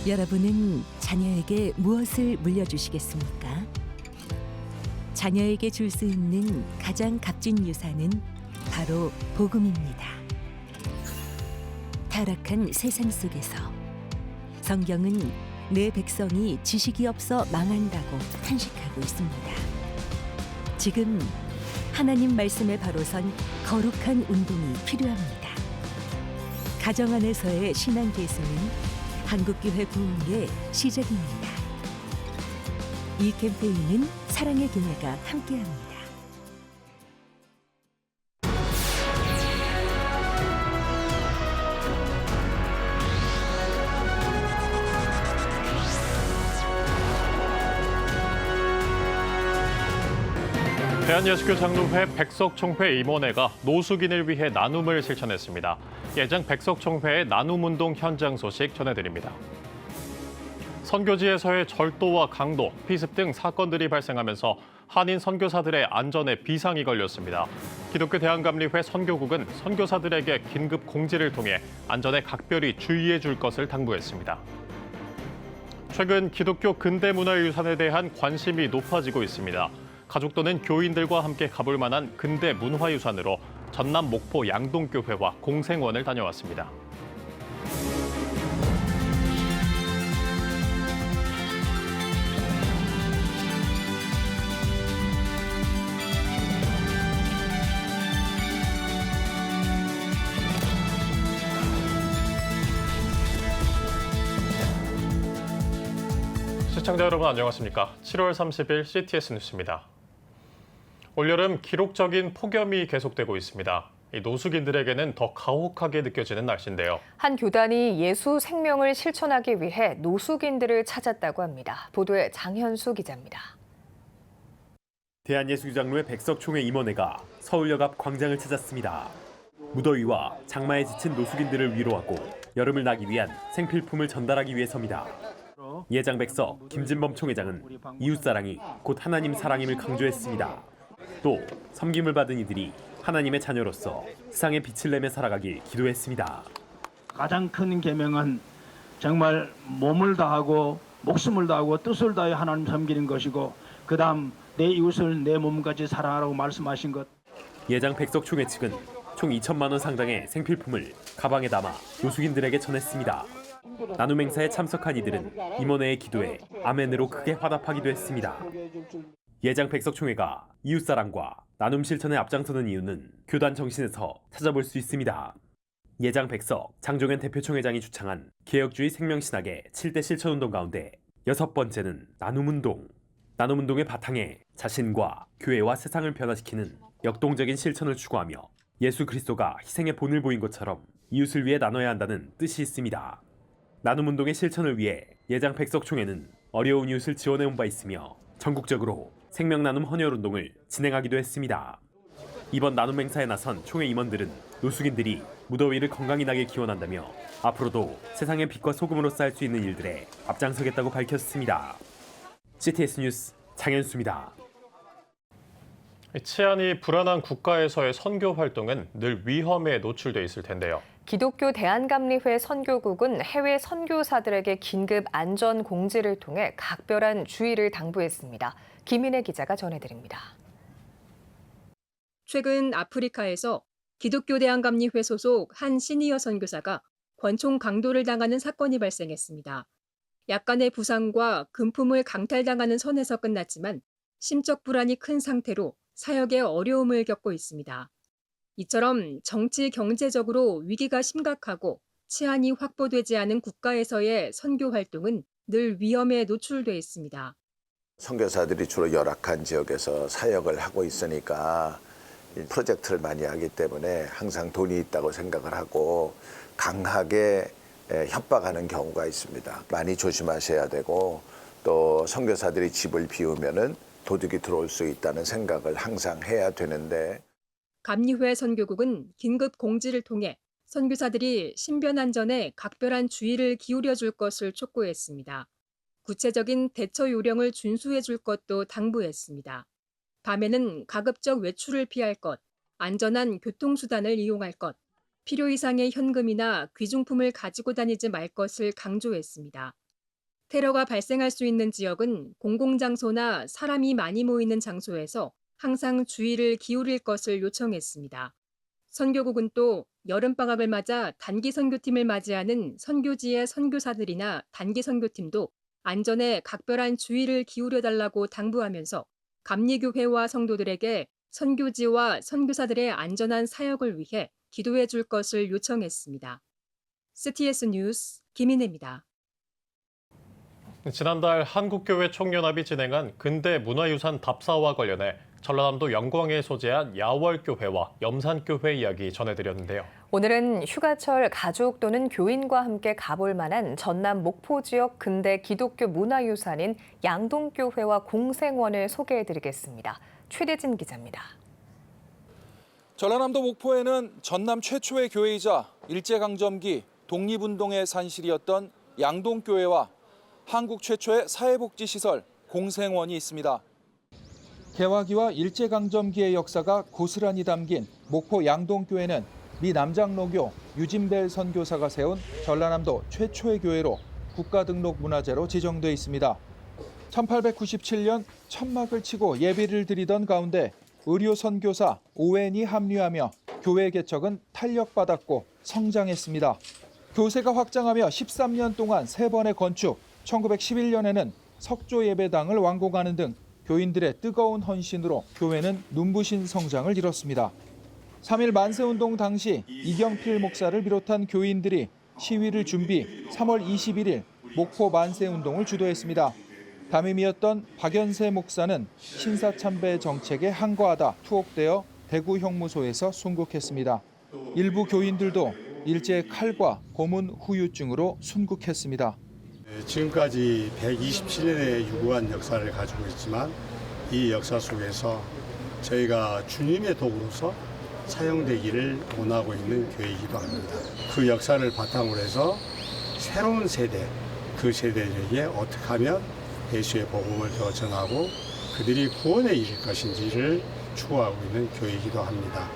여러분은 자녀에게 무엇을 물려주시겠습니까? 자녀에게 줄 수 있는 가장 값진 유산은 바로 복음입니다. 타락한 세상 속에서 성경은 내 백성이 지식이 없어 망한다고 탄식하고 있습니다. 지금 하나님 말씀에 바로 선 거룩한 운동이 필요합니다. 가정 안에서의 신앙 계승은 한국교회 부흥의 시작입니다. 이 캠페인은 사랑의 교회가 함께합니다. 대한예수교 장로회 백석총회 임원회가 노숙인을 위해 나눔을 실천했습니다. 예장 백석총회의 나눔운동 현장 소식 전해드립니다. 선교지에서의 절도와 강도, 피습 등 사건들이 발생하면서 한인 선교사들의 안전에 비상이 걸렸습니다. 기독교 대한감리회 선교국은 선교사들에게 긴급 공지를 통해 안전에 각별히 주의해 줄 것을 당부했습니다. 최근 기독교 근대문화유산에 대한 관심이 높아지고 있습니다. 가족 또는 교인들과 함께 가볼 만한 근대 문화유산으로 전남 목포 양동교회와 공생원을 다녀왔습니다. 시청자 여러분 안녕하십니까? 7월 30일 CTS 뉴스입니다. 올여름 기록적인 폭염이 계속되고 있습니다. 노숙인들에게는 더 가혹하게 느껴지는 날씨인데요. 한 교단이 예수 생명을 실천하기 위해 노숙인들을 찾았다고 합니다. 보도에 장현수 기자입니다. 대한예수장로회 백석총회 임원회가 서울역 앞 광장을 찾았습니다. 무더위와 장마에 지친 노숙인들을 위로하고 여름을 나기 위한 생필품을 전달하기 위해서입니다. 예장 백석 김진범 총회장은 이웃사랑이 곧 하나님 사랑임을 강조했습니다. 또 섬김을 받은 이들이 하나님의 자녀로서 세상에 빛을 내며 살아가길 기도했습니다. 가장 큰 계명은 정말 몸을 다하고 목숨을 다하고 뜻을 다해 하나님 섬기는 것이고 그다음 내 이웃을 내 몸같이 사랑하라고 말씀하신 것. 예장 백석총회 측은 총 2천만 원 상당의 생필품을 가방에 담아 노숙인들에게 전했습니다. 나눔 행사에 참석한 이들은 임원회의 기도에 아멘으로 크게 화답하기도 했습니다. 예장 백석총회가 이웃사랑과 나눔 실천에 앞장서는 이유는 교단 정신에서 찾아볼 수 있습니다. 예장 백석 장종현 대표총회장이 주창한 개혁주의 생명신학의 7대 실천운동 가운데 6번째는 나눔운동. 나눔운동의 바탕에 자신과 교회와 세상을 변화시키는 역동적인 실천을 추구하며 예수 그리스도가 희생의 본을 보인 것처럼 이웃을 위해 나눠야 한다는 뜻이 있습니다. 나눔운동의 실천을 위해 예장 백석총회는 어려운 이웃을 지원해온 바 있으며 전국적으로 생명나눔 헌혈운동을 진행하기도 했습니다. 이번 나눔 행사에 나선 총회 임원들은 노숙인들이 무더위를 건강히 나길 기원한다며 앞으로도 세상의 빛과 소금으로 쌀 수 있는 일들에 앞장서겠다고 밝혔습니다. CTS 뉴스 장현수입니다. 치안이 불안한 국가에서의 선교 활동은 늘 위험에 노출돼 있을 텐데요. 기독교 대한감리회 선교국은 해외 선교사들에게 긴급 안전 공지를 통해 각별한 주의를 당부했습니다. 김인혜 기자가 전해드립니다. 최근 아프리카에서 기독교 대한감리회 소속 한 시니어 선교사가 권총 강도를 당하는 사건이 발생했습니다. 약간의 부상과 금품을 강탈당하는 선에서 끝났지만 심적 불안이 큰 상태로 사역에 어려움을 겪고 있습니다. 이처럼 정치 경제적으로 위기가 심각하고 치안이 확보되지 않은 국가에서의 선교 활동은 늘 위험에 노출돼 있습니다. 선교사들이 주로 열악한 지역에서 사역을 하고 있으니까 프로젝트를 많이 하기 때문에 항상 돈이 있다고 생각을 하고 강하게 협박하는 경우가 있습니다. 많이 조심하셔야 되고 또 선교사들이 집을 비우면은 도둑이 들어올 수 있다는 생각을 항상 해야 되는데. 감리회 선교국은 긴급 공지를 통해 선교사들이 신변 안전에 각별한 주의를 기울여 줄 것을 촉구했습니다. 구체적인 대처 요령을 준수해 줄 것도 당부했습니다. 밤에는 가급적 외출을 피할 것, 안전한 교통수단을 이용할 것, 필요 이상의 현금이나 귀중품을 가지고 다니지 말 것을 강조했습니다. 테러가 발생할 수 있는 지역은 공공장소나 사람이 많이 모이는 장소에서 항상 주의를 기울일 것을 요청했습니다. 선교국은 또 여름방학을 맞아 단기 선교팀을 맞이하는 선교지의 선교사들이나 단기 선교팀도 안전에 각별한 주의를 기울여달라고 당부하면서 감리교회와 성도들에게 선교지와 선교사들의 안전한 사역을 위해 기도해 줄 것을 요청했습니다. CTS 뉴스 김인혜입니다. 지난달 한국교회 총연합이 진행한 근대 문화유산 답사와 관련해 전라남도 영광에 소재한 야월교회와 염산교회 이야기 전해드렸는데요. 오늘은 휴가철 가족 또는 교인과 함께 가볼 만한 전남 목포 지역 근대 기독교 문화유산인 양동교회와 공생원을 소개해드리겠습니다. 최대진 기자입니다. 전라남도 목포에는 전남 최초의 교회이자 일제강점기 독립운동의 산실이었던 양동교회와 한국 최초의 사회복지시설 공생원이 있습니다. 개화기와 일제강점기의 역사가 고스란히 담긴 목포 양동교회는 미 남장로교 유진벨 선교사가 세운 전라남도 최초의 교회로 국가등록문화재로 지정돼 있습니다. 1897년 천막을 치고 예비를 드리던 가운데 의료 선교사 오웬이 합류하며 교회 개척은 탄력받았고 성장했습니다. 교세가 확장하며 13년 동안 3번의 건축, 1911년에는 석조 예배당을 완공하는 등 교인들의 뜨거운 헌신으로 교회는 눈부신 성장을 이뤘습니다. 3.1 만세운동 당시 이경필 목사를 비롯한 교인들이 시위를 준비 3월 21일 목포 만세운동을 주도했습니다. 담임이었던 박연세 목사는 신사참배 정책에 항거하다 투옥되어 대구 형무소에서 순국했습니다. 일부 교인들도 일제의 칼과 고문 후유증으로 순국했습니다. 지금까지 127년의 유구한 역사를 가지고 있지만 이 역사 속에서 저희가 주님의 도구로서 사용되기를 원하고 있는 교회이기도 합니다. 그 역사를 바탕으로 해서 새로운 세대, 그 세대에게 어떻게 하면 예수의 복음을 더 전하고 그들이 구원에 이를 것인지를 추구하고 있는 교회이기도 합니다.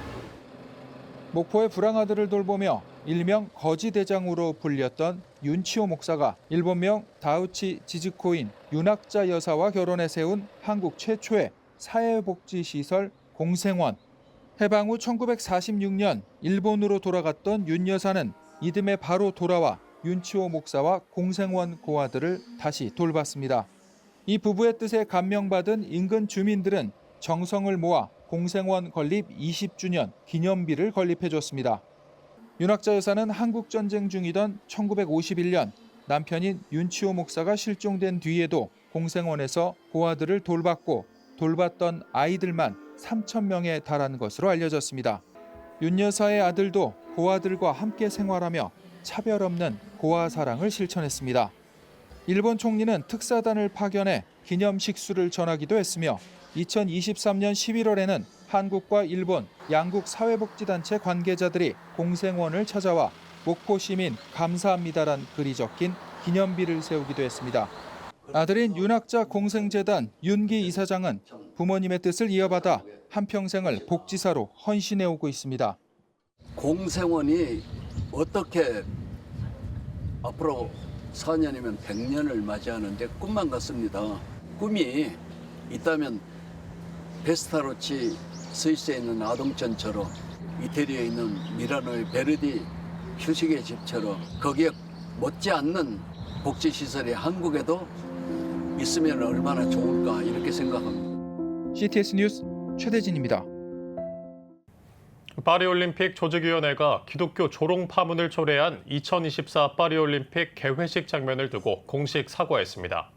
목포의 불황아들을 돌보며 일명 거지대장으로 불렸던 윤치호 목사가 일본명 다우치 지즈코인 윤학자 여사와 결혼해 세운 한국 최초의 사회복지시설 공생원. 해방 후 1946년 일본으로 돌아갔던 윤 여사는 이듬해 바로 돌아와 윤치호 목사와 공생원 고아들을 다시 돌봤습니다. 이 부부의 뜻에 감명받은 인근 주민들은 정성을 모아 공생원 건립 20주년 기념비를 건립해줬습니다. 윤학자 여사는 한국전쟁 중이던 1951년 남편인 윤치호 목사가 실종된 뒤에도 공생원에서 고아들을 돌봤고 돌봤던 아이들만 3,000명에 달하는 것으로 알려졌습니다. 윤 여사의 아들도 고아들과 함께 생활하며 차별 없는 고아 사랑을 실천했습니다. 일본 총리는 특사단을 파견해 기념 식수를 전하기도 했으며 2023년 11월에는 한국과 일본 양국 사회복지단체 관계자들이 공생원을 찾아와 목포 시민 감사합니다란 글이 적힌 기념비를 세우기도 했습니다. 아들인 윤학자 공생재단 윤기 이사장은 부모님의 뜻을 이어받아 한평생을 복지사로 헌신해 오고 있습니다. 공생원이 어떻게 앞으로 4년이면 100년을 맞이하는데 꿈만 같습니다. 꿈이 있다면 베스타로치 스위스에 있는 아동전처럼 이태리에 있는 미라노의 베르디 휴식의 집처럼 거기에 못지않는 복지시설이 한국에도 있으면 얼마나 좋을까 이렇게 생각합니다. CTS 뉴스 최대진입니다. 파리올림픽 조직위원회가 기독교 조롱 파문을 초래한 2024 파리올림픽 개회식 장면을 두고 공식 사과했습니다.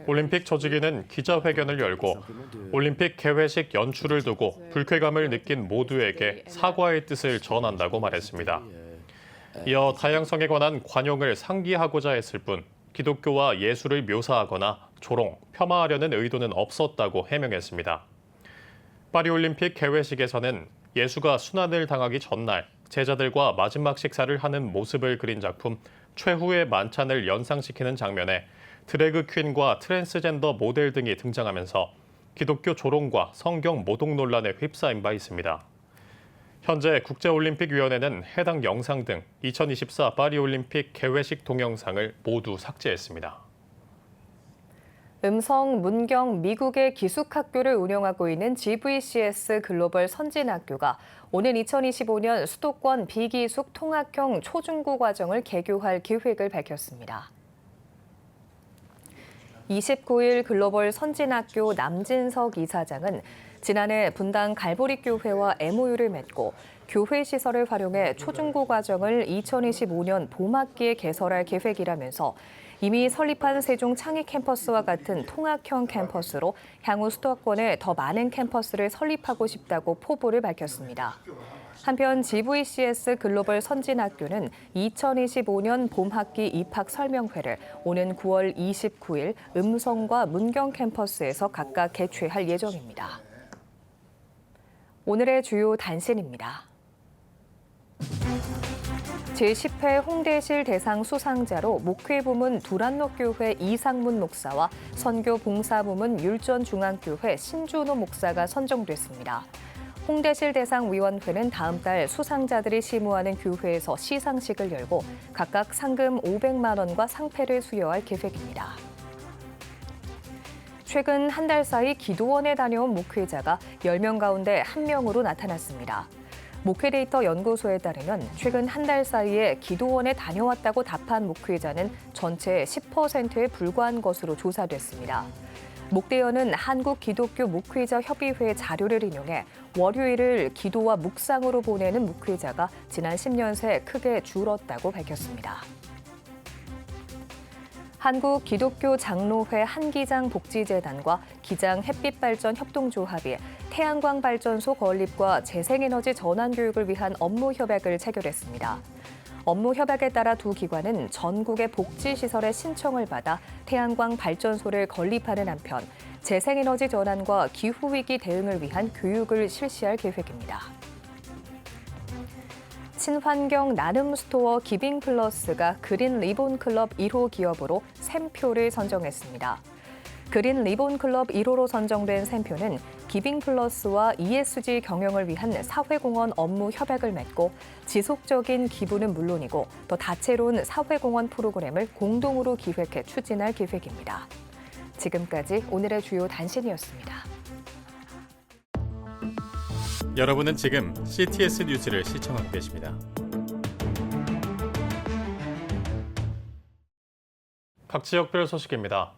올림픽 조직위는 기자회견을 열고 올림픽 개회식 연출을 두고 불쾌감을 느낀 모두에게 사과의 뜻을 전한다고 말했습니다. 이어 다양성에 관한 관용을 상기하고자 했을 뿐 기독교와 예수를 묘사하거나 조롱, 폄하하려는 의도는 없었다고 해명했습니다. 파리올림픽 개회식에서는 예수가 순환을 당하기 전날 제자들과 마지막 식사를 하는 모습을 그린 작품 최후의 만찬을 연상시키는 장면에 드래그 퀸과 트랜스젠더 모델 등이 등장하면서 기독교 조롱과 성경 모독 논란에 휩싸인 바 있습니다. 현재 국제올림픽위원회는 해당 영상 등 2024 파리올림픽 개회식 동영상을 모두 삭제했습니다. 음성, 문경, 미국의 기숙학교를 운영하고 있는 GVCS 글로벌 선진학교가 오는 2025년 수도권 비기숙 통합형 초중고 과정을 개교할 계획을 밝혔습니다. 29일 글로벌 선진학교 남진석 이사장은 지난해 분당 갈보리교회와 MOU를 맺고 교회 시설을 활용해 초중고 과정을 2025년 봄학기에 개설할 계획이라면서 이미 설립한 세종 창의 캠퍼스와 같은 통합형 캠퍼스로 향후 수도권에 더 많은 캠퍼스를 설립하고 싶다고 포부를 밝혔습니다. 한편 GVCS 글로벌 선진학교는 2025년 봄학기 입학 설명회를 오는 9월 29일 음성과 문경 캠퍼스에서 각각 개최할 예정입니다. 오늘의 주요 단신입니다. 제10회 홍대실 대상 수상자로 목회 부문 두란노교회 이상문 목사와 선교 봉사 부문 율전중앙교회 신준호 목사가 선정됐습니다. 홍대실 대상 위원회는 다음 달 수상자들이 시무하는 교회에서 시상식을 열고 각각 상금 500만 원과 상패를 수여할 계획입니다. 최근 한 달 사이 기도원에 다녀온 목회자가 10명 가운데 1명으로 나타났습니다. 목회데이터 연구소에 따르면 최근 한 달 사이에 기도원에 다녀왔다고 답한 목회자는 전체 10%에 불과한 것으로 조사됐습니다. 목대연은 한국기독교 목회자 협의회 자료를 인용해 월요일을 기도와 묵상으로 보내는 목회자가 지난 10년 새 크게 줄었다고 밝혔습니다. 한국기독교장로회 한기장 복지재단과 기장 햇빛발전 협동조합이 태양광 발전소 건립과 재생에너지 전환 교육을 위한 업무 협약을 체결했습니다. 업무 협약에 따라 두 기관은 전국의 복지시설의 신청을 받아 태양광 발전소를 건립하는 한편 재생에너지 전환과 기후위기 대응을 위한 교육을 실시할 계획입니다. 친환경 나눔 스토어 기빙플러스가 그린 리본 클럽 1호 기업으로 샘표를 선정했습니다. 그린 리본 클럽 1호로 선정된 샘표는 기빙플러스와 ESG 경영을 위한 사회공헌 업무 협약을 맺고 지속적인 기부는 물론이고 더 다채로운 사회공헌 프로그램을 공동으로 기획해 추진할 계획입니다. 지금까지 오늘의 주요 단신이었습니다. 여러분은 지금 CTS 뉴스를 시청하고 계십니다. 각 지역별 소식입니다.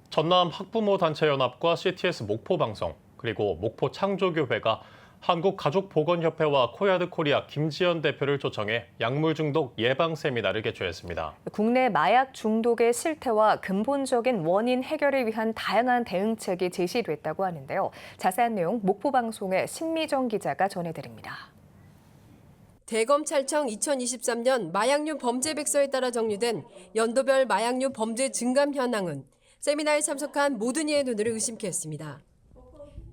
전남 학부모단체연합과 CTS 목포방송, 그리고 목포창조교회가 한국가족보건협회와 코야드코리아 김지연 대표를 초청해 약물중독 예방 세미나를 개최했습니다. 국내 마약 중독의 실태와 근본적인 원인 해결을 위한 다양한 대응책이 제시됐다고 하는데요. 자세한 내용 목포방송의 신미정 기자가 전해드립니다. 대검찰청 2023년 마약류 범죄 백서에 따라 정리된 연도별 마약류 범죄 증감 현황은 세미나에 참석한 모든 이의 눈을 의심케 했습니다.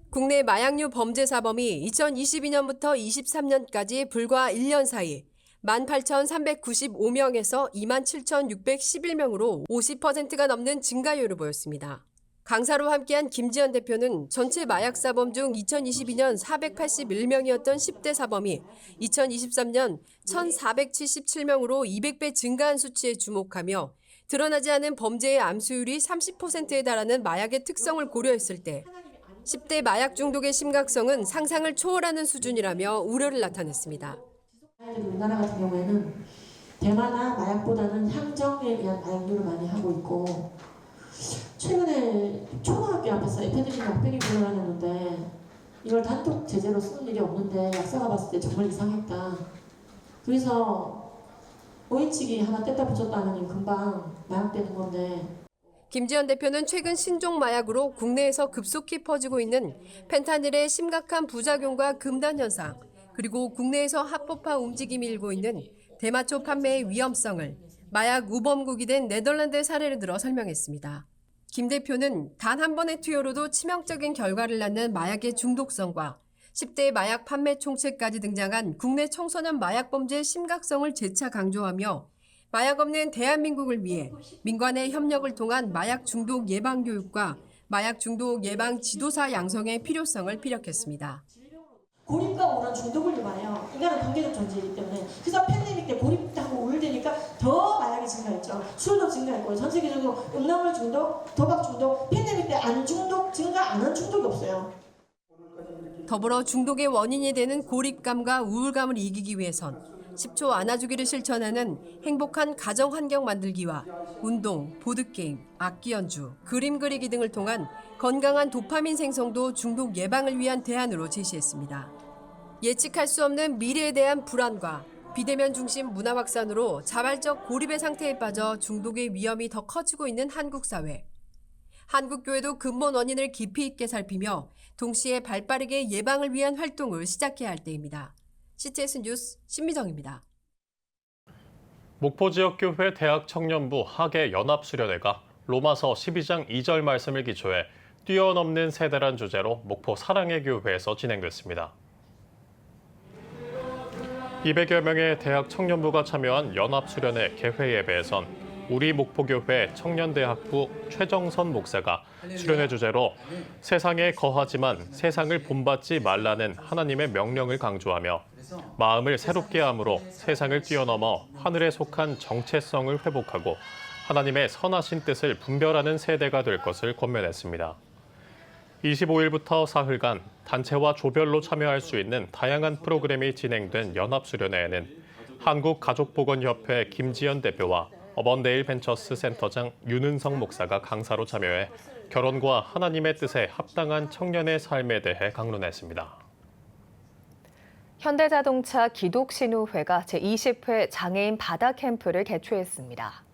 국내 마약류 범죄 사범이 2022년부터 23년까지 불과 1년 사이 18,395명에서 27,611명으로 50%가 넘는 증가율을 보였습니다. 강사로 함께한 김지연 대표는 전체 마약 사범 중 2022년 481명이었던 10대 사범이 2023년 1,477명으로 200배 증가한 수치에 주목하며 드러나지 않은 범죄의 암수율이 30%에 달하는 마약의 특성을 고려했을 때 10대 마약 중독의 심각성은 상상을 초월하는 수준이라며 우려를 나타냈습니다. 우리나라 같은 경우에는 대마나 마약보다는 향정에 의한 마약류를 많이 하고 있고 최근에 초등학교 앞에서 에페드린 약병이 불어나는데 이걸 단독 제재로 쓰는 일이 없는데 약사가 봤을 때 정말 이상했다. 그래서 오인치기 하나 뗐다 붙였다 하면 금방 마약되는 건데 김지연 대표는 최근 신종 마약으로 국내에서 급속히 퍼지고 있는 펜타닐의 심각한 부작용과 금단 현상, 그리고 국내에서 합법화 움직임이 일고 있는 대마초 판매의 위험성을 마약 우범국이 된 네덜란드의 사례를 들어 설명했습니다. 김 대표는 단 한 번의 투여로도 치명적인 결과를 낳는 마약의 중독성과 10대 마약 판매 총책까지 등장한 국내 청소년 마약 범죄의 심각성을 재차 강조하며 마약 없는 대한민국을 위해 민관의 협력을 통한 마약 중독 예방 교육과 마약 중독 예방 지도사 양성의 필요성을 피력했습니다. 고립과 우울한 중독을 유발해요. 인간은 관계적 존재이기 때문에 그래서 팬데믹 때 고립하고 우울되니까 더 마약이 증가했죠. 술도 증가했고요. 전 세계적으로 음란물 중독, 도박 중독, 팬데믹 때 안 중독 증가 안 한 중독이 없어요. 더불어 중독의 원인이 되는 고립감과 우울감을 이기기 위해선 10초 안아주기를 실천하는 행복한 가정 환경 만들기와 운동, 보드게임, 악기 연주, 그림 그리기 등을 통한 건강한 도파민 생성도 중독 예방을 위한 대안으로 제시했습니다. 예측할 수 없는 미래에 대한 불안과 비대면 중심 문화 확산으로 자발적 고립의 상태에 빠져 중독의 위험이 더 커지고 있는 한국 사회. 한국교회도 근본 원인을 깊이 있게 살피며 동시에 발빠르게 예방을 위한 활동을 시작해야 할 때입니다. CTS 뉴스 신미정입니다. 목포지역교회 대학청년부 학예연합수련회가 로마서 12장 2절 말씀을 기초해 뛰어넘는 세대란 주제로 목포 사랑의 교회에서 진행됐습니다. 200여 명의 대학 청년부가 참여한 연합수련회 개회 예배에선 우리 목포교회 청년대학부 최정선 목사가 수련회 주제로 세상에 거하지만 세상을 본받지 말라는 하나님의 명령을 강조하며 마음을 새롭게 함으로 세상을 뛰어넘어 하늘에 속한 정체성을 회복하고 하나님의 선하신 뜻을 분별하는 세대가 될 것을 권면했습니다. 25일부터 사흘간 단체와 조별로 참여할 수 있는 다양한 프로그램이 진행된 연합수련회에는 한국가족보건협회 김지연 대표와 어번데일 벤처스 센터장 윤은성 목사가 강사로 참여해 결혼과 하나님의 뜻에 합당한 청년의 삶에 대해 강론했습니다. 현대자동차 기독신우회가 제20회 장애인 바다 캠프를 개최했습니다.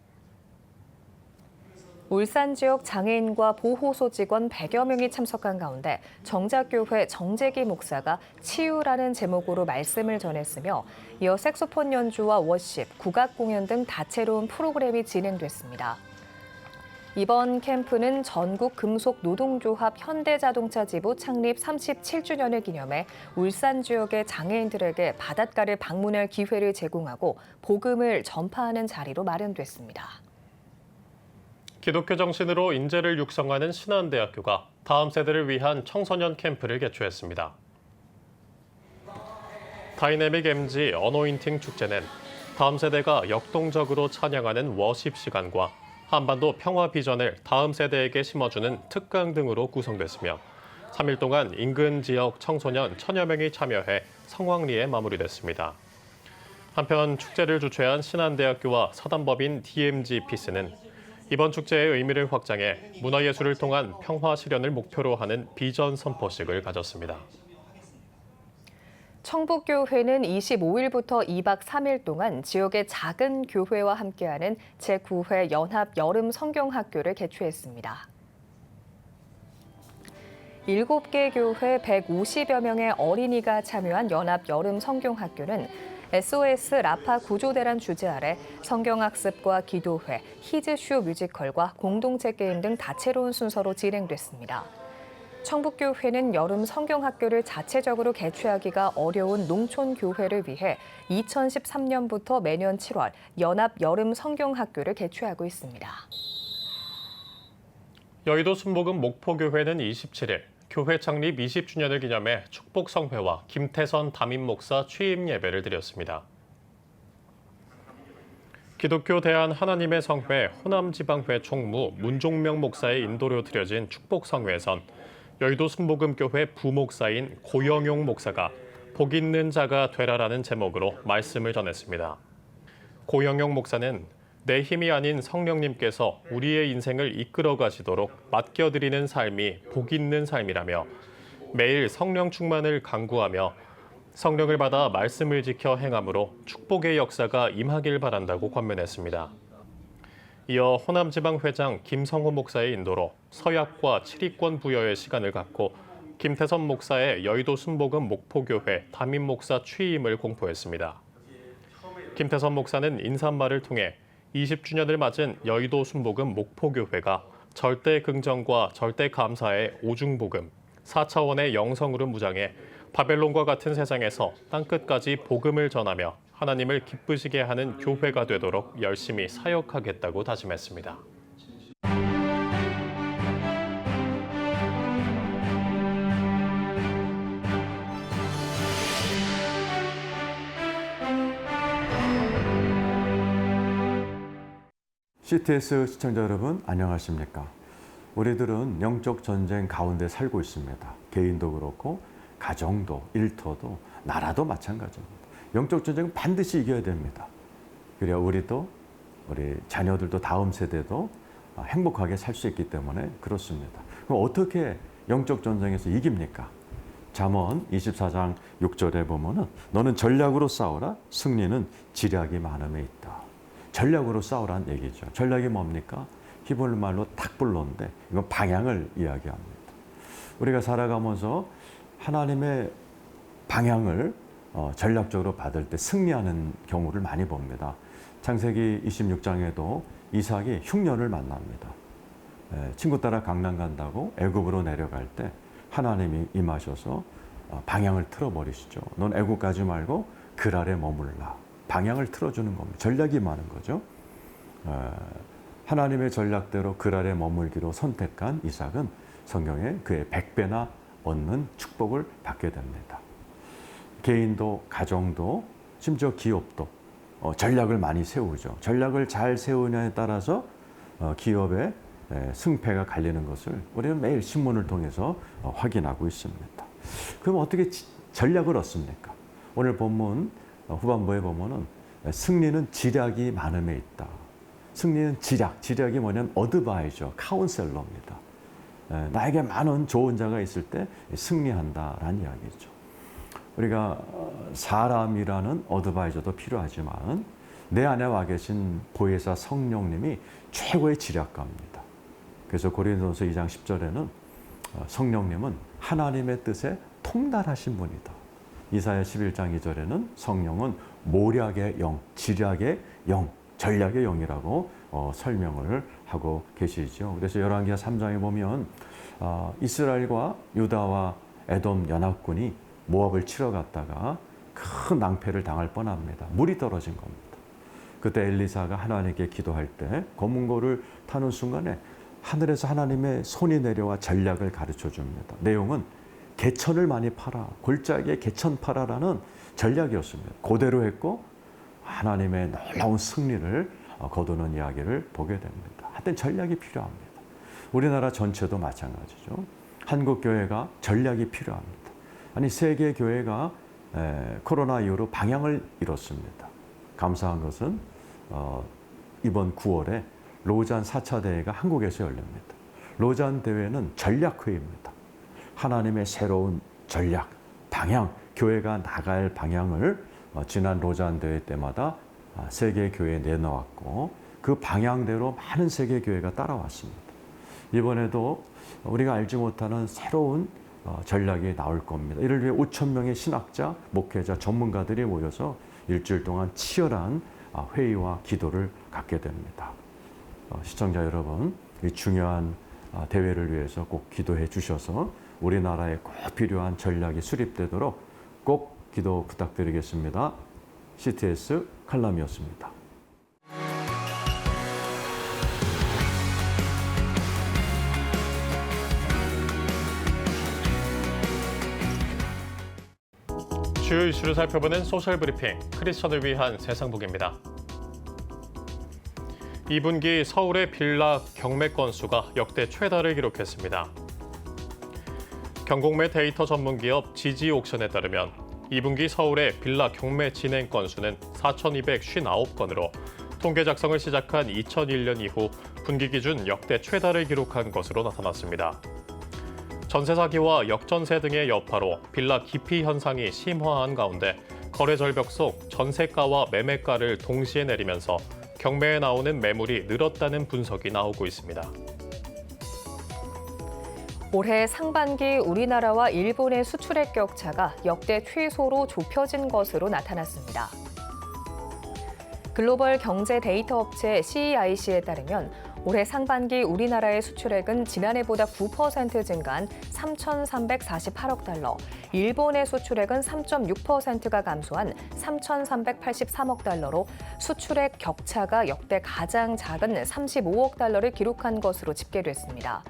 울산 지역 장애인과 보호소 직원 100여 명이 참석한 가운데 정작교회 정재기 목사가 치유라는 제목으로 말씀을 전했으며 이어 색소폰 연주와 워십, 국악 공연 등 다채로운 프로그램이 진행됐습니다. 이번 캠프는 전국 금속 노동조합 현대자동차 지부 창립 37주년을 기념해 울산 지역의 장애인들에게 바닷가를 방문할 기회를 제공하고 복음을 전파하는 자리로 마련됐습니다. 기독교 정신으로 인재를 육성하는 신한대학교가 다음 세대를 위한 청소년 캠프를 개최했습니다. 다이내믹 MG 어노인팅 축제는 다음 세대가 역동적으로 찬양하는 워십 시간과 한반도 평화 비전을 다음 세대에게 심어주는 특강 등으로 구성됐으며 3일 동안 인근 지역 청소년 1000여 명이 참여해 성황리에 마무리됐습니다. 한편 축제를 주최한 신한대학교와 사단법인 DMG 피스는 이번 축제의 의미를 확장해 문화예술을 통한 평화 실현을 목표로 하는 비전 선포식을 가졌습니다. 청북교회는 25일부터 2박 3일 동안 지역의 작은 교회와 함께하는 제9회 연합 여름 성경학교를 개최했습니다. 7개 교회 150여 명의 어린이가 참여한 연합 여름 성경학교는 SOS 라파 구조대란 주제 아래 성경학습과 기도회, 히즈쇼 뮤지컬과 공동체 게임 등 다채로운 순서로 진행됐습니다. 청북교회는 여름 성경학교를 자체적으로 개최하기가 어려운 농촌교회를 위해 2013년부터 매년 7월 연합 여름 성경학교를 개최하고 있습니다. 여의도 순복음 목포교회는 27일 교회 창립 20주년을 기념해 축복성회와 김태선 담임 목사 취임 예배를 드렸습니다. 기독교 대한 하나님의 성회 호남지방회 총무 문종명 목사의 인도로 드려진 축복성회에선 여의도 순복음교회 부목사인 고영용 목사가 복 있는 자가 되라라는 제목으로 말씀을 전했습니다. 고영용 목사는 내 힘이 아닌 성령님께서 우리의 인생을 이끌어 가시도록 맡겨드리는 삶이 복 있는 삶이라며 매일 성령 충만을 강구하며 성령을 받아 말씀을 지켜 행함으로 축복의 역사가 임하길 바란다고 권면했습니다. 이어 호남지방회장 김성호 목사의 인도로 서약과 칠의권 부여의 시간을 갖고 김태선 목사의 여의도 순복음 목포교회 담임 목사 취임을 공포했습니다. 김태선 목사는 인사말을 통해 20주년을 맞은 여의도 순복음 목포교회가 절대 긍정과 절대 감사의 오중복음, 4차원의 영성으로 무장해 바벨론과 같은 세상에서 땅끝까지 복음을 전하며 하나님을 기쁘시게 하는 교회가 되도록 열심히 사역하겠다고 다짐했습니다. CTS 시청자 여러분 안녕하십니까? 우리들은 영적 전쟁 가운데 살고 있습니다. 개인도 그렇고 가정도 일터도 나라도 마찬가지입니다. 영적 전쟁은 반드시 이겨야 됩니다. 그래야 우리도 우리 자녀들도 다음 세대도 행복하게 살 수 있기 때문에 그렇습니다. 그럼 어떻게 영적 전쟁에서 이깁니까? 잠언 24장 6절에 보면은 너는 전략으로 싸우라 승리는 지략이 많음에 있다. 전략으로 싸우라는 얘기죠. 전략이 뭡니까? 히브리 말로 탁불로인데 이건 방향을 이야기합니다. 우리가 살아가면서 하나님의 방향을 전략적으로 받을 때 승리하는 경우를 많이 봅니다. 창세기 26장에도 이삭이 흉년을 만납니다. 친구 따라 강남 간다고 애굽으로 내려갈 때 하나님이 임하셔서 방향을 틀어버리시죠. 넌 애굽 가지 말고 글 아래 머물라. 방향을 틀어주는 겁니다. 전략이 많은 거죠. 하나님의 전략대로 글 아래 머물기로 선택한 이삭은 성경에 그의 100배나 얻는 축복을 받게 됩니다. 개인도 가정도 심지어 기업도 전략을 많이 세우죠. 전략을 잘 세우냐에 따라서 기업의 승패가 갈리는 것을 우리는 매일 신문을 통해서 확인하고 있습니다. 그럼 어떻게 전략을 얻습니까? 오늘 본문 후반부에 보면은 승리는 지략이 많음에 있다. 승리는 지략이 뭐냐면 어드바이저, 카운셀러입니다. 나에게 많은 좋은 자가 있을 때 승리한다라는 이야기죠. 우리가 사람이라는 어드바이저도 필요하지만 내 안에 와 계신 보혜사 성령님이 최고의 지략가입니다. 그래서 고린도전서 2장 10절에는 성령님은 하나님의 뜻에 통달하신 분이다. 이사야 11장 2절에는 성령은 모략의 영, 지략의 영, 전략의 영이라고 설명을 하고 계시죠. 그래서 열왕기하 3장에 보면 이스라엘과 유다와 에돔 연합군이 모압을 치러 갔다가 큰 낭패를 당할 뻔합니다. 물이 떨어진 겁니다. 그때 엘리사가 하나님께 기도할 때 검은고를 타는 순간에 하늘에서 하나님의 손이 내려와 전략을 가르쳐 줍니다. 내용은 개천을 많이 팔아, 골짜기에 개천 팔아라는 전략이었습니다. 그대로 했고 하나님의 놀라운 승리를 거두는 이야기를 보게 됩니다. 하여튼 전략이 필요합니다. 우리나라 전체도 마찬가지죠. 한국교회가 전략이 필요합니다. 아니 세계 교회가 코로나 이후로 방향을 잃었습니다. 감사한 것은 이번 9월에 로잔 4차 대회가 한국에서 열립니다. 로잔 대회는 전략회의입니다. 하나님의 새로운 전략, 방향, 교회가 나갈 방향을 지난 로잔 대회 때마다 세계 교회에 내놓았고 그 방향대로 많은 세계 교회가 따라왔습니다. 이번에도 우리가 알지 못하는 새로운 전략이 나올 겁니다. 이를 위해 5천 명의 신학자, 목회자, 전문가들이 모여서 일주일 동안 치열한 회의와 기도를 갖게 됩니다. 시청자 여러분, 이 중요한 대회를 위해서 꼭 기도해 주셔서 우리나라에 꼭 필요한 전략이 수립되도록 꼭 기도 부탁드리겠습니다. CTS 칼럼이었습니다. 주요 이슈를 살펴보는 소셜 브리핑, 크리스천을 위한 세상복입니다. 2분기 서울의 빌라 경매 건수가 역대 최다를 기록했습니다. 경공매 데이터 전문기업 지지옥션에 따르면 2분기 서울의 빌라 경매 진행 건수는 4,259건으로 통계 작성을 시작한 2001년 이후 분기 기준 역대 최다를 기록한 것으로 나타났습니다. 전세 사기와 역전세 등의 여파로 빌라 기피 현상이 심화한 가운데 거래 절벽 속 전세가와 매매가를 동시에 내리면서 경매에 나오는 매물이 늘었다는 분석이 나오고 있습니다. 올해 상반기 우리나라와 일본의 수출액 격차가 역대 최소로 좁혀진 것으로 나타났습니다. 글로벌 경제 데이터 업체 CEIC에 따르면 올해 상반기 우리나라의 수출액은 지난해보다 9% 증가한 3,348억 달러, 일본의 수출액은 3.6%가 감소한 3,383억 달러로 수출액 격차가 역대 가장 작은 35억 달러를 기록한 것으로 집계됐습니다.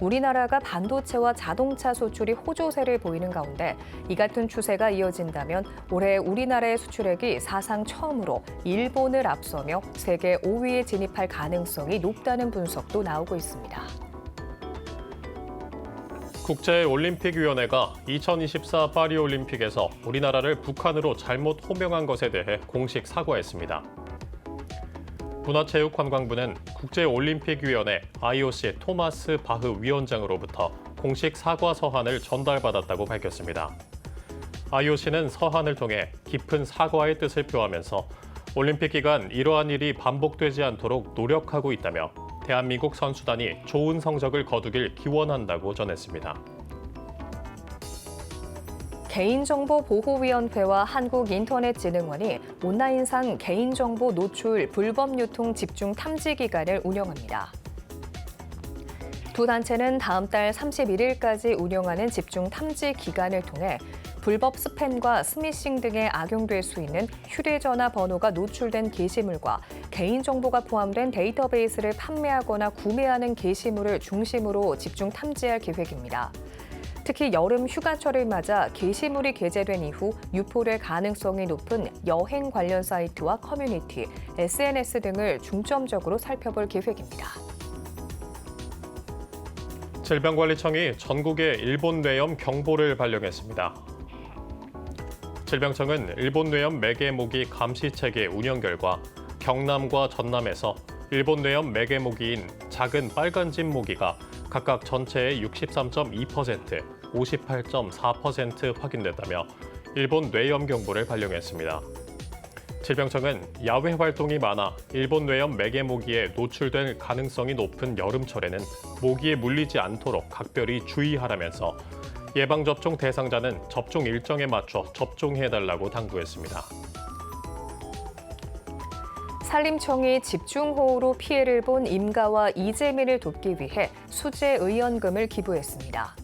우리나라가 반도체와 자동차 수출이 호조세를 보이는 가운데 이 같은 추세가 이어진다면 올해 우리나라의 수출액이 사상 처음으로 일본을 앞서며 세계 5위에 진입할 가능성이 높다는 분석도 나오고 있습니다. 국제올림픽위원회가 2024 파리올림픽에서 우리나라를 북한으로 잘못 호명한 것에 대해 공식 사과했습니다. 문화체육관광부는 국제올림픽위원회 IOC 토마스 바흐 위원장으로부터 공식 사과 서한을 전달받았다고 밝혔습니다. IOC는 서한을 통해 깊은 사과의 뜻을 표하면서 올림픽 기간 이러한 일이 반복되지 않도록 노력하고 있다며 대한민국 선수단이 좋은 성적을 거두길 기원한다고 전했습니다. 개인정보보호위원회와 한국인터넷진흥원이 온라인상 개인정보 노출 불법 유통 집중 탐지 기간을 운영합니다. 두 단체는 다음 달 31일까지 운영하는 집중 탐지 기간을 통해 불법 스팸과 스미싱 등에 악용될 수 있는 휴대전화 번호가 노출된 게시물과 개인정보가 포함된 데이터베이스를 판매하거나 구매하는 게시물을 중심으로 집중 탐지할 계획입니다. 특히 여름 휴가철을 맞아 게시물이 게재된 이후 유포될 가능성이 높은 여행 관련 사이트와 커뮤니티, SNS 등을 중점적으로 살펴볼 계획입니다. 질병관리청이 전국에 일본 뇌염 경보를 발령했습니다. 질병청은 일본 뇌염 매개 모기 감시 체계 운영 결과 경남과 전남에서 일본 뇌염 매개 모기인 작은 빨간집 모기가 각각 전체의 63.2%, 58.4% 확인됐다며 일본 뇌염 경보를 발령했습니다. 질병청은 야외 활동이 많아 일본 뇌염 매개 모기에 노출될 가능성이 높은 여름철에는 모기에 물리지 않도록 각별히 주의하라면서 예방접종 대상자는 접종 일정에 맞춰 접종해달라고 당부했습니다. 산림청이 집중호우로 피해를 본 임가와 이재민을 돕기 위해 수재 의연금을 기부했습니다.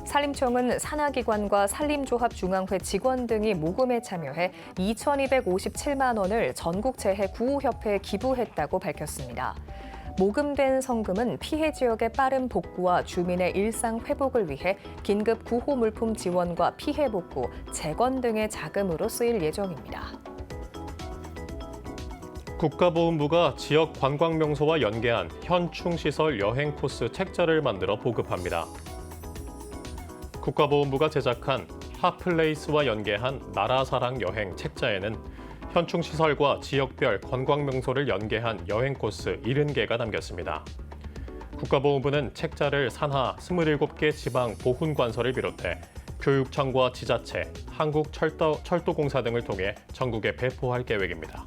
산림청은 산하기관과 산림조합 중앙회 직원 등이 모금에 참여해 2,257만 원을 전국재해구호협회에 기부했다고 밝혔습니다. 모금된 성금은 피해 지역의 빠른 복구와 주민의 일상 회복을 위해 긴급 구호 물품 지원과 피해 복구, 재건 등의 자금으로 쓰일 예정입니다. 국가보훈부가 지역 관광명소와 연계한 현충시설 여행 코스 책자를 만들어 보급합니다. 국가보훈부가 제작한 핫플레이스와 연계한 나라사랑 여행 책자에는 현충시설과 지역별 관광명소를 연계한 여행 코스 70개가 담겼습니다. 국가보훈부는 책자를 산하 27개 지방 보훈관서를 비롯해 교육청과 지자체, 한국철도공사 등을 통해 전국에 배포할 계획입니다.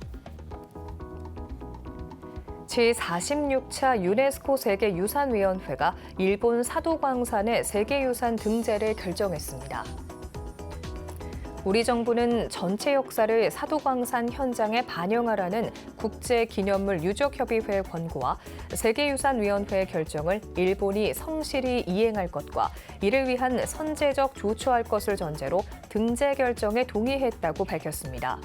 제46차 유네스코 세계유산위원회가 일본 사도광산의 세계유산 등재를 결정했습니다. 우리 정부는 전체 역사를 사도광산 현장에 반영하라는 국제기념물 유적협의회 권고와 세계유산위원회의 결정을 일본이 성실히 이행할 것과 이를 위한 선제적 조처할 것을 전제로 등재 결정에 동의했다고 밝혔습니다.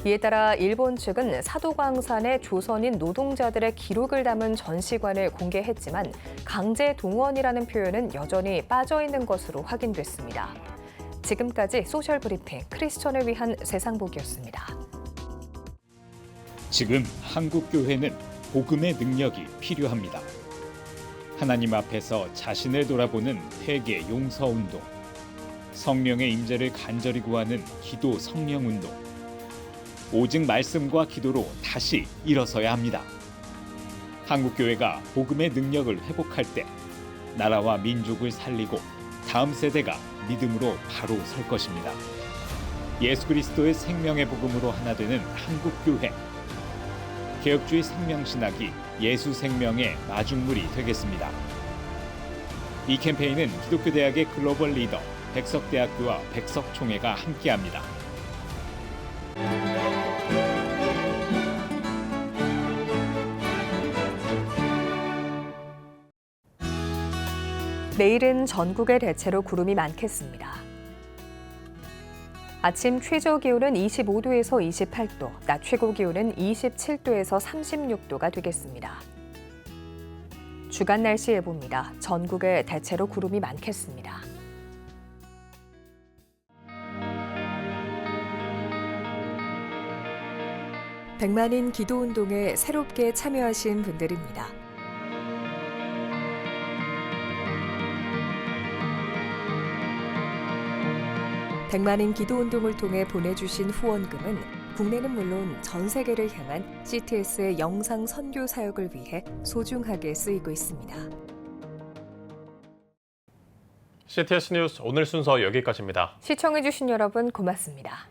이에 따라 일본 측은 사도광산의 조선인 노동자들의 기록을 담은 전시관을 공개했지만 강제 동원이라는 표현은 여전히 빠져 있는 것으로 확인됐습니다. 지금까지 소셜브리핑 크리스천을 위한 세상복이었습니다. 지금 한국교회는 복음의 능력이 필요합니다. 하나님 앞에서 자신을 돌아보는 회개 용서운동, 성령의 임재를 간절히 구하는 기도 성령운동, 오직 말씀과 기도로 다시 일어서야 합니다. 한국교회가 복음의 능력을 회복할 때 나라와 민족을 살리고 다음 세대가 믿음으로 바로 설 것입니다. 예수 그리스도의 생명의 복음으로 하나 되는 한국교회. 개혁주의 생명신학이 예수 생명의 마중물이 되겠습니다. 이 캠페인은 기독교대학의 글로벌 리더 백석대학교와 백석총회가 함께합니다. 내일은 전국에 대체로 구름이 많겠습니다. 아침 최저 기온은 25도에서 28도, 낮 최고 기온은 27도에서 36도가 되겠습니다. 주간 날씨 예보입니다. 전국에 대체로 구름이 많겠습니다. 백만인 기도운동에 새롭게 참여하신 분들입니다. 백만인 기도운동을 통해 보내주신 후원금은 국내는 물론 전 세계를 향한 CTS의 영상 선교 사역을 위해 소중하게 쓰이고 있습니다. CTS 뉴스 오늘 순서 여기까지입니다. 시청해주신 여러분 고맙습니다.